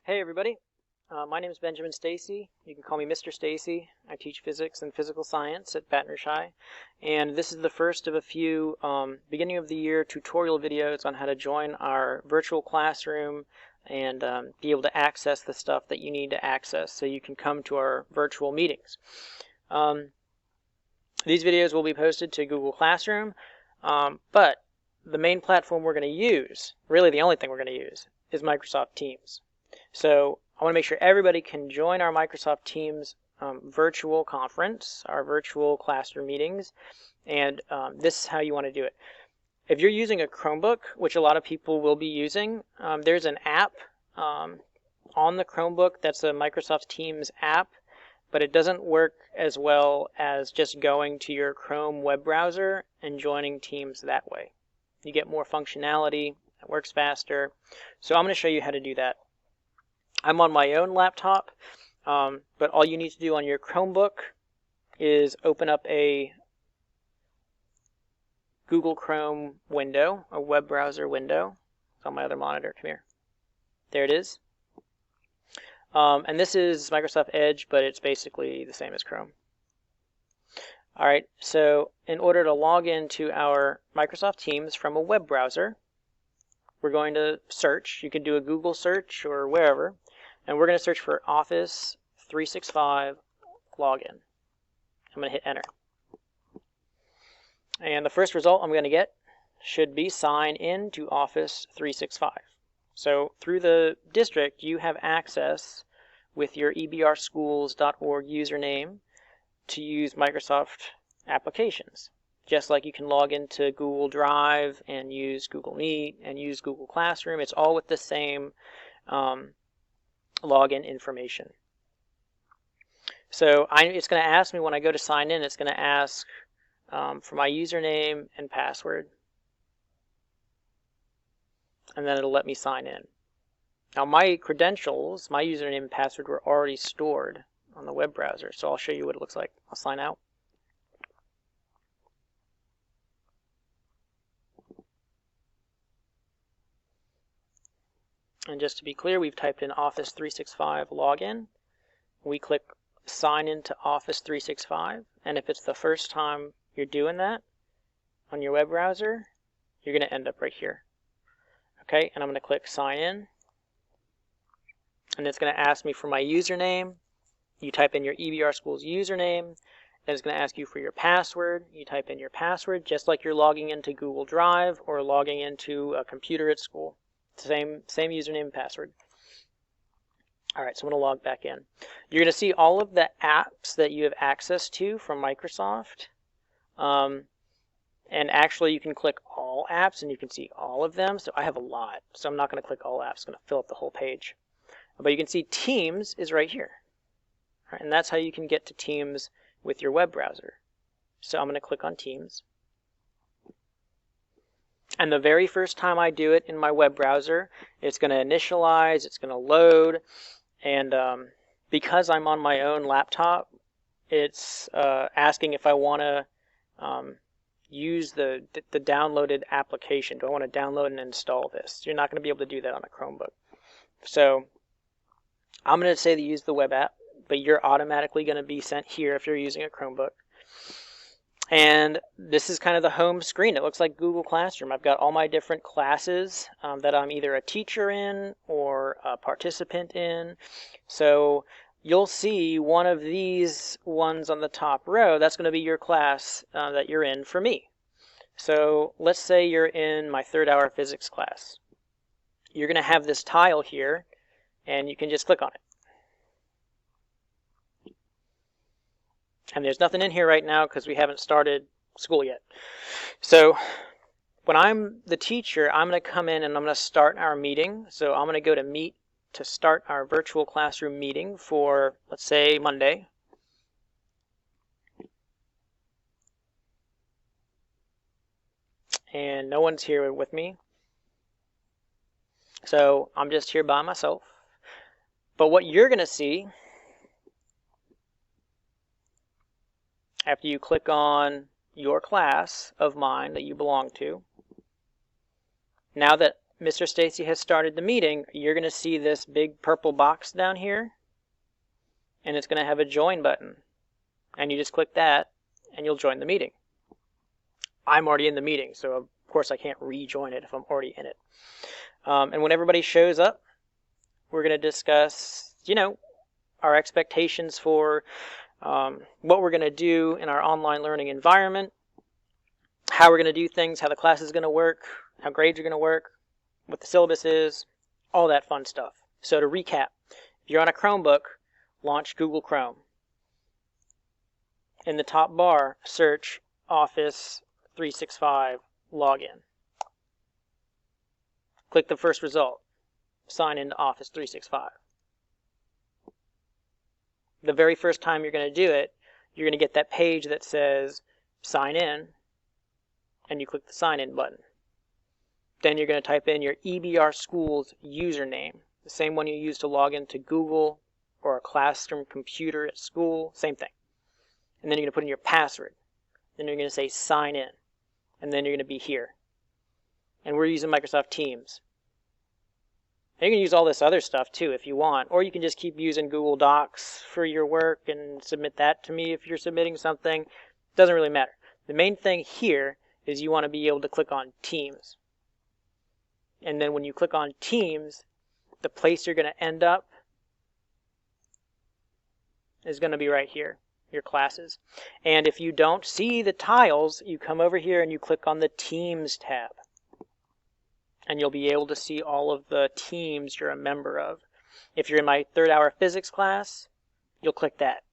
Hey everybody, my name is Benjamin Stacy. You can call me Mr. Stacy. I teach physics and physical science at Baton Rouge High, and this is the first of a few beginning of the year tutorial videos on how to join our virtual classroom and be able to access the stuff that you need to access so you can come to our virtual meetings. These videos will be posted to Google Classroom, but the main platform we're going to use, really the only thing we're going to use, is Microsoft Teams. So I want to make sure everybody can join our Microsoft Teams virtual conference, our virtual classroom meetings, and this is how you want to do it. If you're using a Chromebook, which a lot of people will be using, there's an app on the Chromebook that's a Microsoft Teams app, but it doesn't work as well as just going to your Chrome web browser and joining Teams that way. You get more functionality, it works faster, so I'm going to show you how to do that. I'm on my own laptop, but all you need to do on your Chromebook is open up a Google Chrome window, a web browser window. It's on my other monitor. Come here. There it is. And this is Microsoft Edge, but it's basically the same as Chrome. All right, so in order to log into our Microsoft Teams from a web browser, we're going to search. You can do a Google search or wherever. And we're going to search for Office 365 login. I'm going to hit enter. And the first result I'm going to get should be sign in to Office 365. So through the district, you have access with your ebrschools.org username to use Microsoft applications. Just like you can log into Google Drive and use Google Meet and use Google Classroom. It's all with the same login information. So it's going to ask me when I go to sign in, it's going to ask for my username and password. And then it'll let me sign in. Now my credentials, my username and password were already stored on the web browser. So I'll show you what it looks like. I'll sign out. And just to be clear, we've typed in Office 365 login. We click sign into Office 365. And if it's the first time you're doing that on your web browser, you're going to end up right here. Okay, and I'm going to click sign in. And it's going to ask me for my username. You type in your EBR Schools username. Then it's going to ask you for your password. You type in your password just like you're logging into Google Drive or logging into a computer at school. Same username and password. All right, so I'm going to log back in. You're going to see all of the apps that you have access to from Microsoft. And actually, you can click all apps, and you can see all of them. So I have a lot, so I'm not going to click all apps. I'm going to fill up the whole page. But you can see Teams is right here. All right, and that's how you can get to Teams with your web browser. So I'm going to click on Teams. And the very first time I do it in my web browser, it's going to initialize, it's going to load, and because I'm on my own laptop, it's asking if I want to use the downloaded application. Do I want to download and install this? You're not going to be able to do that on a Chromebook. So I'm going to say to use the web app, but you're automatically going to be sent here if you're using a Chromebook. And this is kind of the home screen. It looks like Google Classroom. I've got all my different classes that I'm either a teacher in or a participant in. So you'll see one of these ones on the top row. That's going to be your class that you're in for me. So let's say you're in my third hour physics class. You're going to have this tile here, and you can just click on it. And there's nothing in here right now because we haven't started school yet. So when I'm the teacher, I'm going to come in and I'm going to start our meeting. So I'm going to go to Meet to start our virtual classroom meeting for, let's say, Monday. And no one's here with me. So I'm just here by myself. But what you're going to see after you click on your class of mine that you belong to, now that Mr. Stacy has started the meeting, you're going to see this big purple box down here, and it's going to have a join button. And you just click that, and you'll join the meeting. I'm already in the meeting, so of course I can't rejoin it if I'm already in it. And when everybody shows up, we're going to discuss, our expectations for what we're going to do in our online learning environment, how we're going to do things, how the class is going to work, how grades are going to work, what the syllabus is, all that fun stuff. So to recap, if you're on a Chromebook, launch Google Chrome. In the top bar, search Office 365 Login. Click the first result, sign into Office 365. The very first time you're going to do it, you're going to get that page that says sign in, and you click the sign in button. Then you're going to type in your EBR School's username, the same one you use to log into Google or a classroom computer at school, same thing. And then you're going to put in your password. Then you're going to say sign in, and then you're going to be here. And we're using Microsoft Teams. And you can use all this other stuff too if you want, or you can just keep using Google Docs for your work and submit that to me if you're submitting something. Doesn't really matter. The main thing here is you want to be able to click on Teams. And then when you click on Teams, the place you're going to end up is going to be right here, your classes. And if you don't see the tiles, you come over here and you click on the Teams tab. And you'll be able to see all of the teams you're a member of. If you're in my 3rd hour physics class, you'll click that.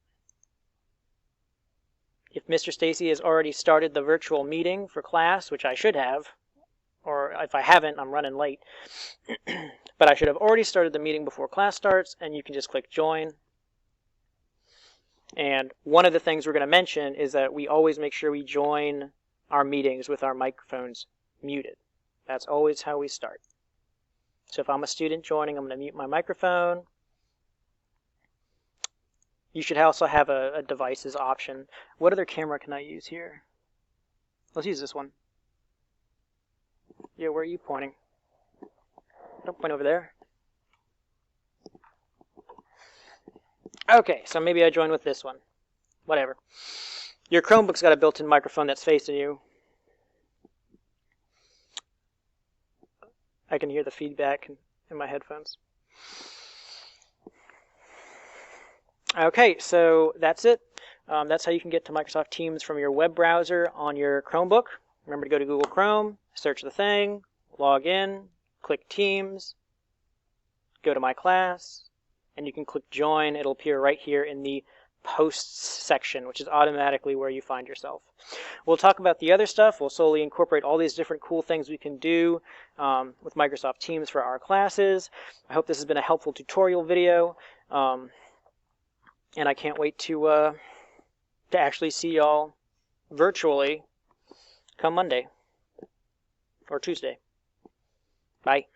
If Mr. Stacy has already started the virtual meeting for class, which I should have, or if I haven't, I'm running late, but I should have already started the meeting before class starts, and you can just click join. And one of the things we're going to mention is that we always make sure we join our meetings with our microphones muted. That's always how we start. So if I'm a student joining, I'm going to mute my microphone. You should also have a devices option. What other camera can I use here? Let's use this one. Yeah, where are you pointing? Don't point over there. Okay, so maybe I join with this one. Whatever. Your Chromebook's got a built-in microphone that's facing you. I can hear the feedback in my headphones. Okay, so that's it. That's how you can get to Microsoft Teams from your web browser on your Chromebook. Remember to go to Google Chrome, search the thing, log in, click Teams, go to My Class, and you can click Join. It'll appear right here in the Posts section, which is automatically where you find yourself. We'll talk about the other stuff. We'll slowly incorporate all these different cool things we can do with Microsoft Teams for our classes. I hope this has been a helpful tutorial video, and I can't wait to actually see y'all virtually come Monday or Tuesday. Bye.